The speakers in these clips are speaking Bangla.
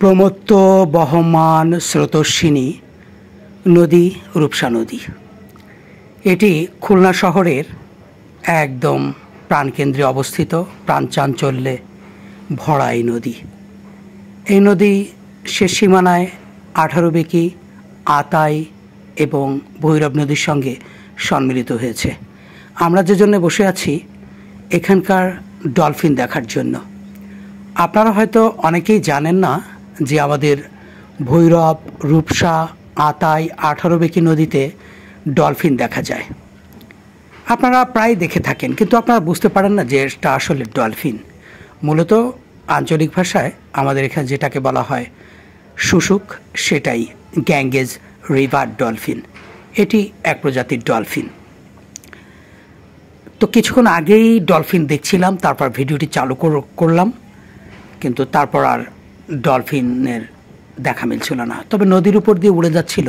প্রমত্ত বহমান স্রোতস্বিনী নদী রূপসা নদী। এটি খুলনা শহরের একদম প্রাণকেন্দ্রে অবস্থিত, প্রাণচাঞ্চল্যে ভরা এই নদী। এই নদী শেষ সীমানায় 18 বেকি, আতাই এবং ভৈরব নদীর সঙ্গে সম্মিলিত হয়েছে। আমরা যে জন্য বসে আছি এখানকার ডলফিন দেখার জন্য। আপনারা হয়তো অনেকেই জানেন না যে আমাদের ভৈরব, রূপসা, আতাই, 18 বেকি নদীতে ডলফিন দেখা যায়। আপনারা প্রায় দেখে থাকেন, কিন্তু আপনারা বুঝতে পারেন না যে এটা আসলে ডলফিন। মূলত আঞ্চলিক ভাষায় আমাদের এখানে যেটাকে বলা হয় শুশুক, সেটাই গ্যাঙ্গেজ রিভার ডলফিন। এটি এক প্রজাতির ডলফিন। তো কিছুক্ষণ আগেই ডলফিন দেখছিলাম, তারপর ভিডিওটি চালু করলাম, কিন্তু তারপর আর ডলফিনের দেখা মিলছিল না। তবে নদীর উপর দিয়ে উড়ে যাচ্ছিল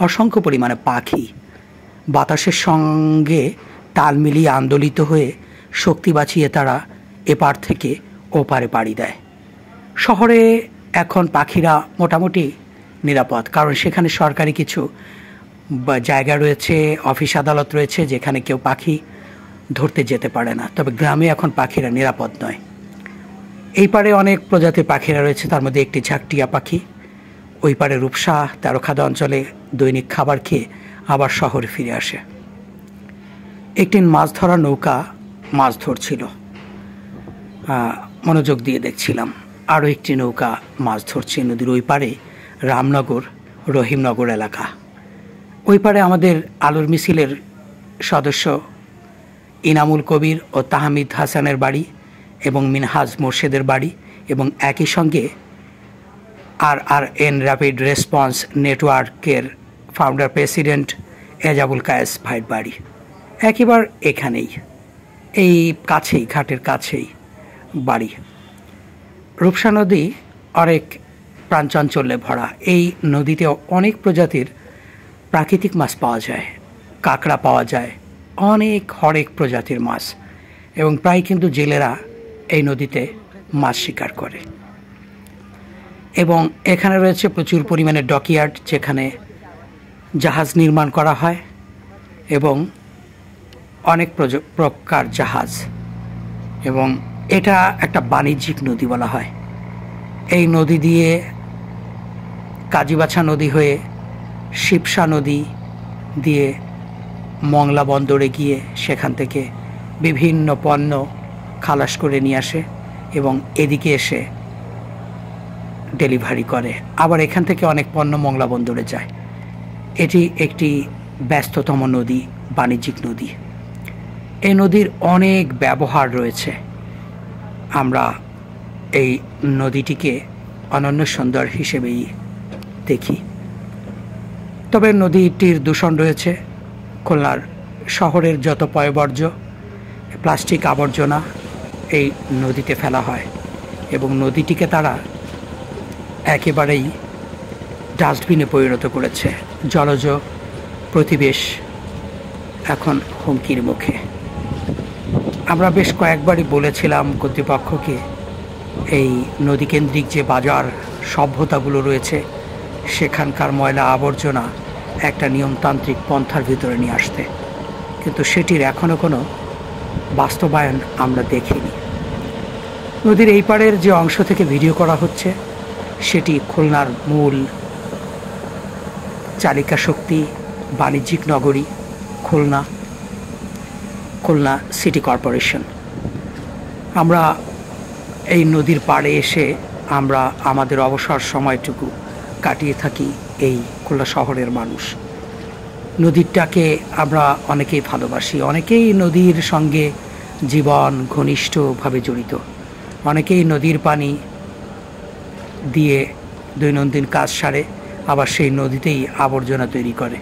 অসংখ্য পরিমাণে পাখি। বাতাসের সঙ্গে তাল মিলিয়ে আন্দোলিত হয়ে শক্তি বাঁচিয়ে তারা এপার থেকে ওপারে পাড়ি দেয়। শহরে এখন পাখিরা মোটামুটি নিরাপদ, কারণ সেখানে সরকারি কিছু জায়গা রয়েছে, অফিস আদালত রয়েছে, যেখানে কেউ পাখি ধরতে যেতে পারে না। তবে গ্রামে এখন পাখিরা নিরাপদ নয়। এই পারে অনেক প্রজাতির পাখিরা রয়েছে, তার মধ্যে একটি ঝাকটিয়া পাখি। ওই পারে রূপসা তেরোখাদা অঞ্চলে দৈনিক খাবার খেয়ে আবার শহরে ফিরে আসে। একটি মাছ ধরার নৌকা মাছ ধরছিল, মনোযোগ দিয়ে দেখছিলাম। আরও একটি নৌকা মাছ ধরছে নদীর ওই পারে, রামনগর, রহিমনগর এলাকা। ওই পারে আমাদের আলোর মিছিলের সদস্য ইনামুল কবির ও তাহমিদ হাসানের বাড়ি এবং মিনহাজ মোর্শেদের বাড়ি, এবং একই সঙ্গে RRN র্যাপিড রেসপন্স নেটওয়ার্কের ফাউন্ডার প্রেসিডেন্ট এজাবুল কায়েস ভাইয়ের বাড়ি একেবারে এখানেই, এই কাছেই, ঘাটের কাছেই বাড়ি। রূপসা নদী অনেক প্রাণচাঞ্চল্যে ভরা। এই নদীতে অনেক প্রজাতির প্রাকৃতিক মাছ পাওয়া যায়, কাঁকড়া পাওয়া যায়, অনেক হরেক প্রজাতির মাছ, এবং প্রায় কিন্তু জেলেরা এই নদীতে মাছ শিকার করে। এবং এখানে রয়েছে প্রচুর পরিমাণে ডকইয়ার্ড, যেখানে জাহাজ নির্মাণ করা হয়, এবং অনেক প্রকার জাহাজ। এবং এটা একটা বাণিজ্যিক নদী বলা হয়। এই নদী দিয়ে কাজীবাছা নদী হয়ে শিবসা নদী দিয়ে মংলা বন্দরে গিয়ে সেখান থেকে বিভিন্ন পণ্য খালাস করে নিয়ে আসে এবং এদিকে এসে ডেলিভারি করে। আবার এখান থেকে অনেক পণ্য মংলা বন্দরে যায়। এটি একটি ব্যস্ততম নদী, বাণিজ্যিক নদী। এই নদীর অনেক ব্যবহার রয়েছে। আমরা এই নদীটিকে অনন্য সুন্দর হিসেবেই দেখি। তবে নদীটির দূষণ রয়েছে। খুলনার শহরের যত পয়ঃবর্জ্য, প্লাস্টিক আবর্জনা এই নদীতে ফেলা হয়, এবং নদীটিকে তারা একেবারেই ডাস্টবিনে পরিণত করেছে। জলজ প্রতিবেশ এখন হুমকির মুখে। আমরা বেশ কয়েকবারই বলেছিলাম কর্তৃপক্ষকে, এই নদীকেন্দ্রিক যে বাজার সভ্যতাগুলো রয়েছে সেখানকার ময়লা আবর্জনা একটা নিয়মতান্ত্রিক পন্থার ভিতরে নিয়ে আসতে, কিন্তু সেটির এখনও কোনো বাস্তবায়ন আমরা দেখিনি। নদীর এই পাড়ের যে অংশ থেকে ভিডিও করা হচ্ছে সেটি খুলনার মূল চালিকা শক্তি, বাণিজ্যিক নগরী খুলনা সিটি কর্পোরেশন। আমরা এই নদীর পাড়ে এসে আমরা আমাদের অবসর সময়টুকু কাটিয়ে থাকি এই খুলনা শহরের মানুষ। নদীটাকে আমরা অনেকেই ভালোবাসি, অনেকেই নদীর সঙ্গে জীবন ঘনিষ্ঠভাবে জড়িত, অনেকেই নদীর পানি দিয়ে দৈনন্দিন কাজ সারে, আবার সেই নদীতেই আবর্জনা তৈরি করে।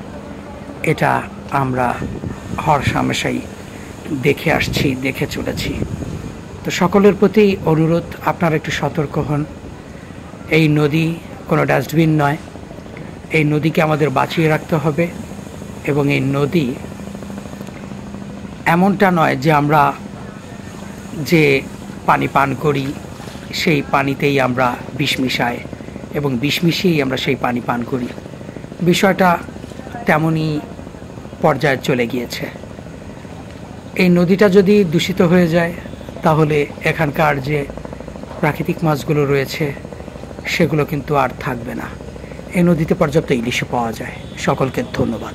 এটা আমরা হরহামেশাই দেখে আসছি, দেখে চলেছি। তো সকলের প্রতি অনুরোধ, আপনারা একটু সতর্ক হন। এই নদী কোনো ডাস্টবিন নয়, এই নদীকে আমাদের বাঁচিয়ে রাখতে হবে। এবং এই নদী এমনটা নয় যে আমরা যে পানি পান করি সেই পানিতেই আমরা বিষ মিশাই এবং বিষ মিশিয়েই আমরা সেই পানি পান করি। বিষয়টা তেমনই পর্যায়ে চলে গিয়েছে। এই নদীটা যদি দূষিত হয়ে যায় তাহলে এখানকার যে প্রাকৃতিক মাছগুলো রয়েছে সেগুলো কিন্তু আর থাকবে না। এই নদীতে পর্যাপ্ত ইলিশও পাওয়া যায়। সকলকে ধন্যবাদ।